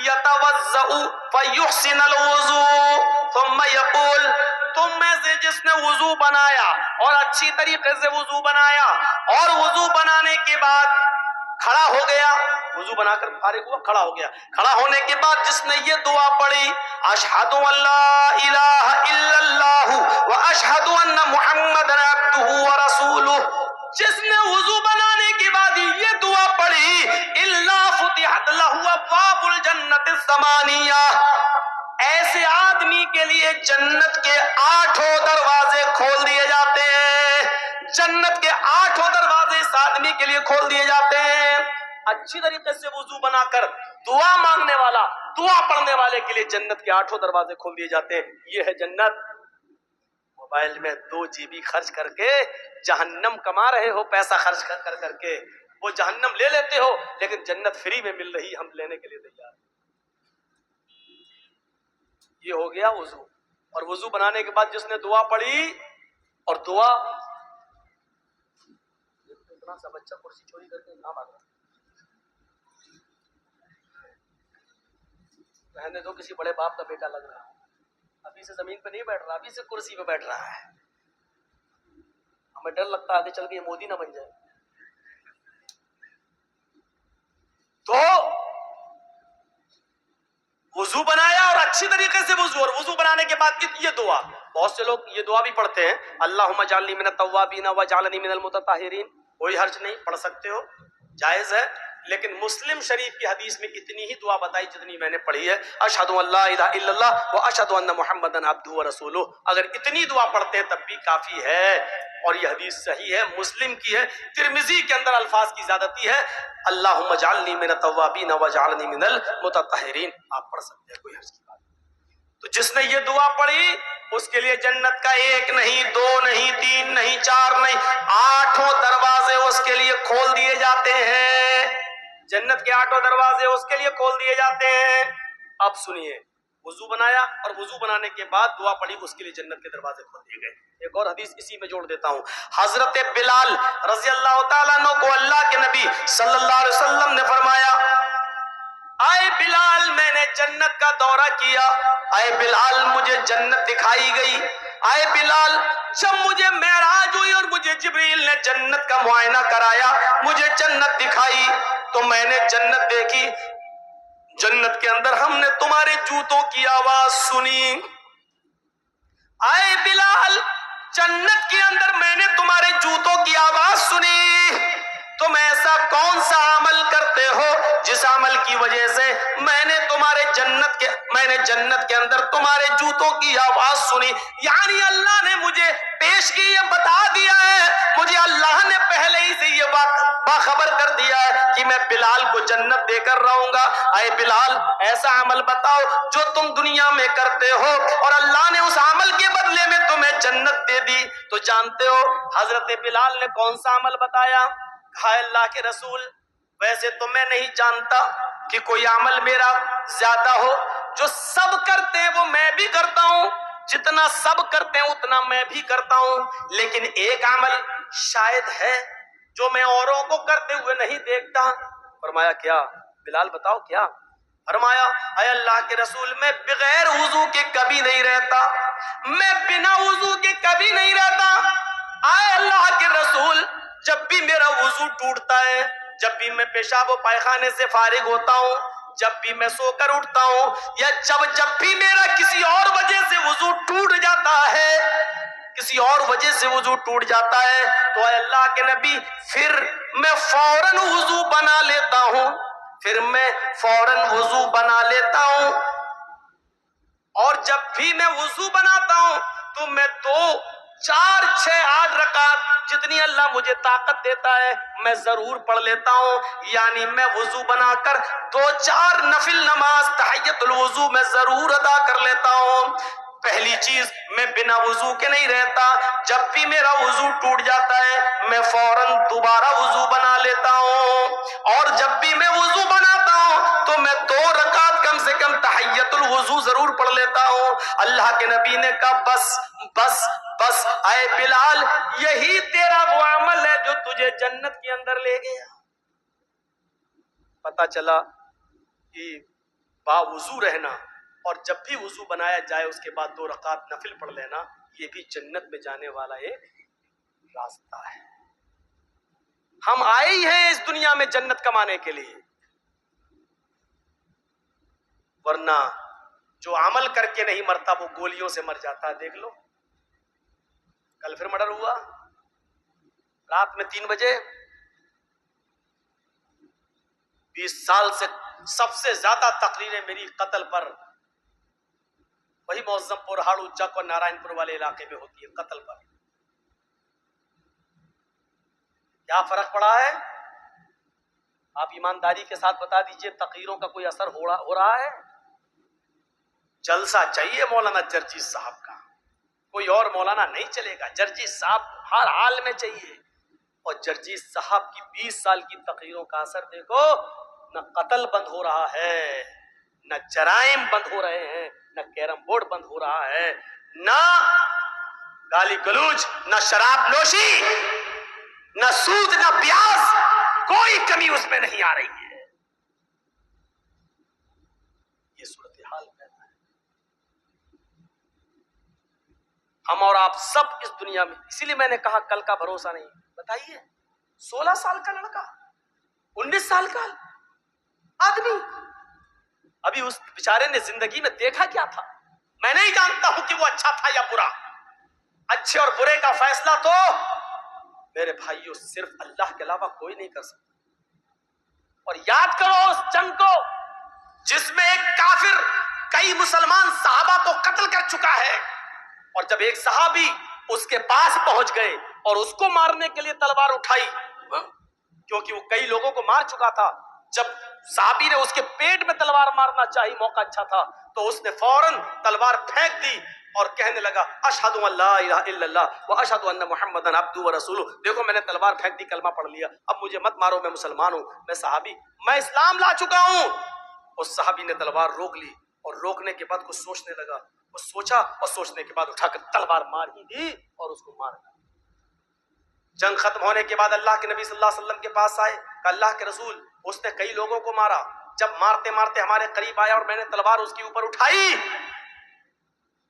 يتوضأ فيحسن الوضوء ثم يقول، تم میں سے جس نے وضو بنایا اور اچھی طریقے سے وضو بنایا اور وضو بنانے کے بعد کھڑا ہو گیا، وضو بنا کر فارغ ہوا کھڑا ہو گیا، کھڑا ہونے کے بعد جس نے یہ دعا پڑھی، اشہد ان لا الہ الا اللہ واشہد ان محمد عبدہ ورسولہ، جس نے وضو بنانے کے بعد یہ دعا پڑھی، الا فتحت لہ ابواب الجنۃ الثمانیہ، ایسے آدمی کے لیے جنت کے 8 دروازے کھول دیے جاتے ہیں، جنت کے 8 دروازے اس آدمی کے لیے کھول دیے جاتے ہیں۔ اچھی طریقے سے وضو بنا کر دعا مانگنے والا، دعا پڑھنے والے کے لیے جنت کے 8 دروازے کھول دیے جاتے ہیں۔ یہ ہے جنت۔ موبائل میں 2 GB خرچ کر کے جہنم کما رہے ہو، پیسہ خرچ کر کے وہ جہنم لے لیتے ہو، لیکن جنت فری میں مل رہی، ہم لینے کے لیے تیار۔ یہ ہو گیا وضو، اور وضو بنانے کے بعد جس نے دعا پڑھی اور دعا، اتنا سا بچہ کرسی چوری کر کے نہ بھاگ رہا، رہنے دو، کسی بڑے باپ کا بیٹا لگ رہا، ابھی سے زمین پہ نہیں بیٹھ رہا، ابھی سے کرسی پہ بیٹھ رہا ہے، ہمیں ڈر لگتا ہے آگے چل کے یہ مودی نہ بن جائے۔ تو وضو بنایا اور اچھی طریقے سے وضو، اور وضو بنانے کے بعد یہ دعا، بہت سے لوگ یہ دعا بھی پڑھتے ہیں، اللہم اجعلنی من التوابین واجعلنی من المتطہرین، کوئی حرج نہیں، پڑھ سکتے ہو، جائز ہے، لیکن مسلم شریف کی حدیث میں اتنی ہی دعا بتائی جتنی میں نے پڑھی ہے، اشہد ان لا الہ الا اللہ واشہد ان محمدا عبدہ ورسولہ، اگر اتنی دعا پڑھتے ہیں تب بھی کافی ہے، اور یہ حدیث صحیح ہے، مسلم کی ہے، ترمذی کے اندر الفاظ کی زیادتی ہے، اللہم اجعلنی من التوابین واجعلنی من المتطہرین، آپ پڑھ سکتے ہیں، کوئی حرج کی بات نہیں۔ تو جس نے یہ دعا پڑھی اس کے لیے جنت کا 1 نہیں 2 نہیں 3 نہیں 4 نہیں 8 دروازے اس کے لیے کھول دیے جاتے ہیں، جنت کے 8 دروازے اس کے لیے کھول دیے جاتے ہیں۔ اب سنیے، وضو بنایا اور وضو بنانے کے بعد دعا پڑھی، اس کے لیے جنت کے دروازے کھول دیے گئے۔ ایک اور حدیث اسی میں جوڑ دیتا ہوں، حضرت بلال رضی اللہ تعالیٰ عنہ کو اللہ کے نبی صلی اللہ علیہ وسلم نے فرمایا، اے بلال میں نے جنت کا دورہ کیا، اے بلال مجھے جنت دکھائی گئی، اے بلال جب مجھے معراج ہوئی اور مجھے جبریل نے جنت کا معائنہ کرایا، مجھے جنت دکھائی تو میں نے جنت دیکھی، جنت کے اندر ہم نے تمہارے جوتوں کی آواز سنی، اے بلال جنت کے اندر میں نے تمہارے جوتوں کی آواز سنی، تم ایسا کون سا عمل کرتے ہو جس عمل کی وجہ سے میں نے جنت کے اندر تمہارے جوتوں کی آواز سنی، یعنی اللہ نے مجھے پیش کی، یہ بتا دیا ہے، مجھے اللہ نے پہلے ہی سے یہ باخبر کر دیا ہے کہ میں بلال کو جنت دے کر رہوں گا۔ اے بلال ایسا عمل بتاؤ جو تم دنیا میں کرتے ہو اور اللہ نے اس عمل کے بدلے میں تمہیں جنت دے دی۔ تو جانتے ہو حضرت بلال نے کون سا عمل بتایا؟ کہا اللہ کے رسول ویسے تو میں نہیں جانتا کہ کوئی عمل میرا زیادہ ہو، جو سب کرتے ہیں وہ میں بھی کرتا ہوں، جتنا سب کرتے ہیں اتنا میں بھی کرتا ہوں، لیکن ایک عمل شاید ہے جو میں اوروں کو کرتے ہوئے نہیں دیکھتا۔ فرمایا کیا؟ بلال بتاؤ کیا؟ فرمایا اے اللہ کے رسول میں بغیر وضو کے کبھی نہیں رہتا، میں بنا وضو کے کبھی نہیں رہتا۔ اے اللہ کے رسول جب بھی میرا وضو ٹوٹتا ہے، جب بھی میں پیشاب و پائخانے سے فارغ ہوتا ہوں، جب بھی میں سو کر اٹھتا ہوں، یا جب بھی میرا کسی اور وجہ سے وضو ٹوٹ جاتا ہے، کسی اور وجہ سے وضو ٹوٹ جاتا ہے، تو اے اللہ کے نبی پھر میں فوراً وضو بنا لیتا ہوں، بنا لیتا ہوں، اور جب بھی میں وضو بناتا ہوں تو میں 2 4 6 8 رکعت جتنی اللہ مجھے طاقت دیتا ہے میں ضرور پڑھ لیتا ہوں، یعنی میں وضو بنا کر 2 4 نفل نماز تحیت الوضو میں ضرور ادا کر لیتا ہوں۔ پہلی چیز میں بنا وضو کے نہیں رہتا، جب بھی میرا وضو ٹوٹ جاتا ہے میں فوراً دوبارہ وضو بنا لیتا ہوں، اور جب بھی میں وضو بناتا ہوں تو میں 2 رکعت کم سے کم تحیت الوضو ضرور پڑھ لیتا ہوں۔ اللہ کے نبی نے کہا بس بس بس اے بلال یہی تیرا وہ عمل ہے جو تجھے جنت کے اندر لے گیا۔ پتا چلا کہ باوضو رہنا اور جب بھی وضو بنایا جائے اس کے بعد 2 رکعت نفل پڑھ لینا، یہ بھی جنت میں جانے والا ایک راستہ ہے۔ ہم آئے ہی ہیں اس دنیا میں جنت کمانے کے لیے، ورنہ جو عمل کر کے نہیں مرتا وہ گولیوں سے مر جاتا ہے۔ دیکھ لو، کل پھر مرڈر ہوا رات میں 3 بجے، 20 سال سے سب سے زیادہ تقریریں میری قتل پر وہی معظم پور، ہاڑو چک اور نارائن پور والے علاقے میں ہوتی ہے، قتل پر۔ کیا فرق پڑا ہے؟ آپ ایمانداری کے ساتھ بتا دیجئے، تقریروں کا کوئی اثر ہو رہا ہے؟ جلسہ چاہیے مولانا جرجیت صاحب کا، کوئی اور مولانا نہیں چلے گا، جرجیت صاحب ہر حال میں چاہیے۔ اور جرجیت صاحب کی 20 سال کی تقریروں کا اثر دیکھو، نہ قتل بند ہو رہا ہے، نہ جرائم بند ہو رہے ہیں، نہ کیرم بورڈ بند ہو رہا ہے، نہ گالی گلوچ، نہ شراب نوشی، نہ سود، نہ پیاز، کوئی کمی اس میں نہیں آ رہی ہے۔ یہ صورتحال پیدا ہے۔ ہم اور آپ سب اس دنیا میں، اسی لیے میں نے کہا کل کا بھروسہ نہیں۔ بتائیے 16 سال کا لڑکا، 19 سال کا آدمی، ابھی اس بیچارے نے زندگی میں دیکھا کیا تھا؟ میں نہیں جانتا ہوں کہ وہ اچھا تھا یا برا، اچھے اور برے کا فیصلہ تو میرے بھائیوں صرف اللہ کے علاوہ کوئی نہیں کر سکتا۔ اور یاد کرو اس جنگ کو جس میں ایک کافر کئی مسلمان صحابہ کو قتل کر چکا ہے، اور جب ایک صحابی اس کے پاس پہنچ گئے اور اس کو مارنے کے لیے تلوار اٹھائی، کیونکہ وہ کئی لوگوں کو مار چکا تھا، جب صحابی نے اس کے پیٹ میں تلوار مارنا چاہی، موقع اچھا تھا، تو اس نے فوراً تلوار پھینک دی اور کہنے لگا اشہد ان لا الہ الا اللہ و اشہد ان محمدن عبدہ و رسولہ۔ دیکھو میں نے تلوار پھینک دی، کلمہ پڑھ لیا، اب مجھے مت مارو، میں مسلمان ہوں، میں صحابی، میں اسلام لا چکا ہوں۔ اس صحابی نے تلوار روک لی اور روکنے کے بعد کچھ سوچنے لگا، وہ سوچا اور سوچنے کے بعد اٹھا کر تلوار مار ہی دی اور اس کو مار دیا۔ جنگ ختم ہونے کے بعد اللہ کے نبی صلی اللہ علیہ وسلم کے پاس آئے، کہ اللہ کے رسول اس نے کئی لوگوں کو مارا، جب مارتے مارتے ہمارے قریب آیا اور میں نے تلوار اس کے اوپر اٹھائی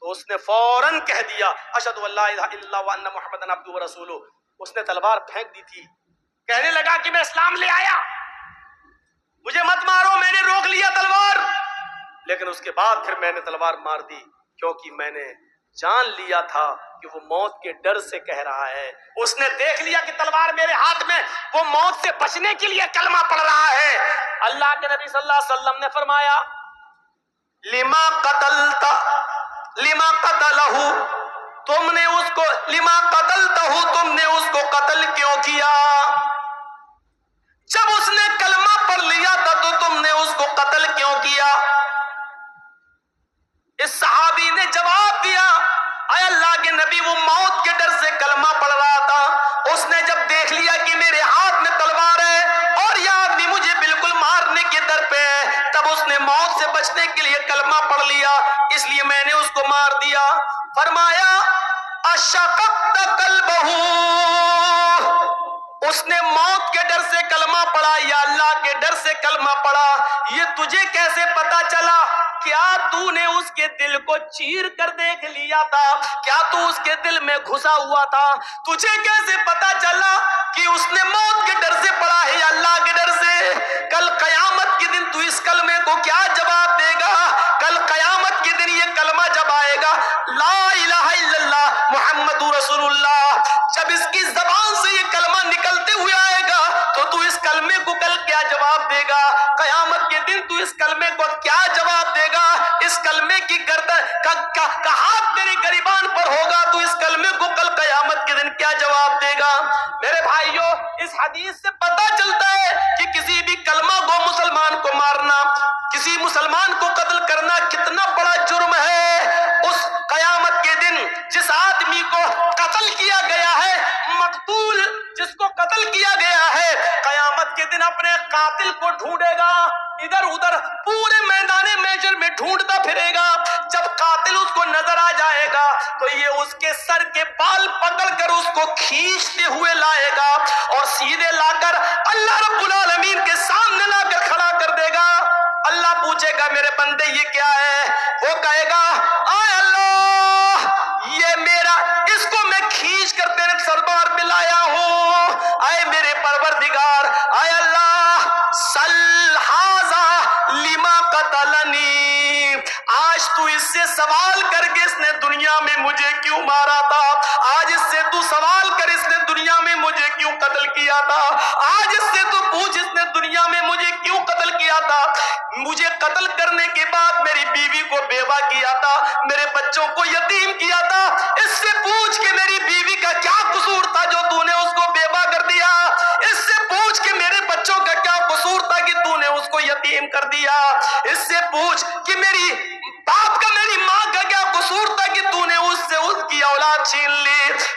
تو اس نے فوراً کہہ دیا اشہد ان لا الہ الا اللہ وان محمدن عبدہ و رسولہ۔ اس نے تلوار پھینک دی تھی، کہنے لگا کہ میں اسلام لے آیا، مجھے مت مارو، میں نے روک لیا تلوار، لیکن اس کے بعد پھر میں نے تلوار مار دی کیونکہ میں نے جان لیا تھا کہ وہ موت کے ڈر سے کہہ رہا ہے۔ اس نے دیکھ لیا کہ تلوار میرے ہاتھ میں، وہ موت سے بچنے کے لیے کلمہ پڑھ رہا ہے۔ اللہ کے نبی صلی اللہ علیہ وسلم نے فرمایا لما قتلت لما قتلہ، تم نے اس کو لما قتلتہ، تم نے اس کو قتل کیوں کیا؟ جب اس نے کلمہ پڑھ لیا تھا تو تم نے اس کو قتل کیوں کیا؟ اس صحابی نے جواب دیا اے اللہ کے نبی، وہ موت کے ڈر سے کلمہ پڑھ رہا تھا، اس نے جب دیکھ لیا کہ میرے ہاتھ میں تلوار ہے اور یہ آدمی مجھے بالکل مارنے کے در پہ ہے، تب اس نے موت سے بچنے کے لیے کلمہ پڑھ لیا، اس لیے میں نے اس کو مار دیا۔ فرمایا اشققت قلبہ، اس نے موت کے ڈر سے کلمہ پڑھا یا اللہ کے ڈر سے کلمہ پڑھا؟ یہ تجھے کیسے پتا چلا؟ کیا تو نے اس کے دل کو چیر کر دیکھ لیا تھا؟ کیا تو اس کے دل میں گھسا ہوا تھا؟ تجھے کیسے پتا چلا کہ اس نے موت کے ڈر سے پڑھا ہے یا اللہ کے ڈر سے؟ کل قیامت کے دن تو اس کلمے کو کیا جواب دے گا؟ کل قیامت کے دن یہ کلمہ جب آئے گا لا الہ الا اللہ محمد رسول اللہ، جب اس کی زبان سے یہ کلمہ نکلتے ہوئے آئے گا تو اس کلمے کو کل کیا جواب دے گا؟ قیامت کے دن تو اس کلمے کو کیا جواب دے گا؟ اس کلمے کی گردن کا ہاتھ تیرے گریبان پر ہوگا تو اس کلمے کو کل قیامت کے دن کیا جواب دے گا؟ میرے بھائیوں اس حدیث سے پتہ چلتا ہے کہ کسی بھی کلمہ گو مسلمان کو مارنا، کسی مسلمان کو قتل کرنا کتنا بڑا جرم ہے۔ اس قیامت کے دن جس آدمی کو قتل کیا گیا ہے، مقتول جس کو قتل کیا گیا ہے، قیامت کے دن اپنے قاتل کو ڈھونڈے گا، ادھر ادھر پورے میدان محشر میں ڈھونڈتا پھرے گا۔ جب قاتل اس کو نظر آ جائے گا تو یہ اس کے سر کے بال پکڑ کر اس کو کھینچتے ہوئے لائے گا اور سیدھے لا کر اللہ رب العالمین کے سامنے لا کر کھڑا کر دے گا۔ اللہ پوچھے گا میرے بندے یہ کیا ہے؟ وہ کہے گا اے اللہ یہ میرا، اس کو میں کھینچ کر تیرے دربار میں لایا ہوں، اے میرے پروردگار، اے اللہ سل ھذا لما قتلنی، آج تو اس سے سوال کر کے اس نے دنیا میں مجھے کیوں مارا تھا، آج اس سے تو سوال کر اس نے دنیا میں مجھے کیوں قتل کیا تھا، آج اس سے تو پوچھ اس نے دنیا میں مجھے کیوں قتل کیا تھا، مجھے قتل کرنے کے بعد میری بیوی کو بیوہ کیا تھا، میرے بچوں کو یتیم کیا تھا، اس سے پوچھ کہ میری بیوی کا کیا قصور تھا جو تو نے اس کو بیوہ کر دیا، اس سے پوچھ کہ میرے بچوں کا کیا قصور تھا کہ تو نے اس کو یتیم کر دیا، اس سے پوچھ کہ میری باپ کا، میری ماں کا کیا قصور تھا کہ تو نے اس سے اس کی اولاد چھین لی۔